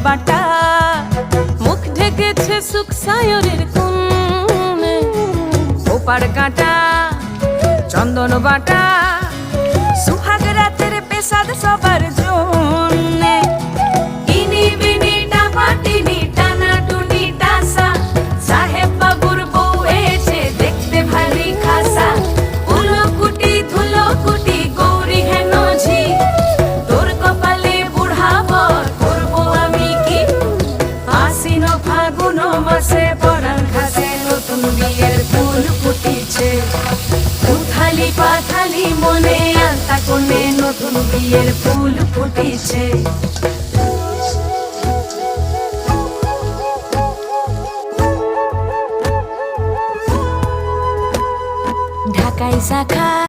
বাটা, মুখ ঢেকেছে সুখ সায়রের কোণে। ওপার কাটা চন্দন বাটা, সুহাগ রাতের পেশাদ সবার জন্যে। ইনি বিনি টাপাটিনি টানা টুনি টাসা, সাহেব বাবুর বউ এসে দেখতে ভারী খাসা। উলকুটি ধুলকুটি গৌরী হেন ঝি, তোর কপালে বুড়া বর করবো আমি কি। আশ্বিন ফাগুন মাসে পরাণ ঘাসে নতুন বিয়ের ফুল ফুটিছে। উথালি পাথালি মনে আলতা কোণে নতুন বিয়ের ফুল ফুটিছে। ঢাকাই শাখা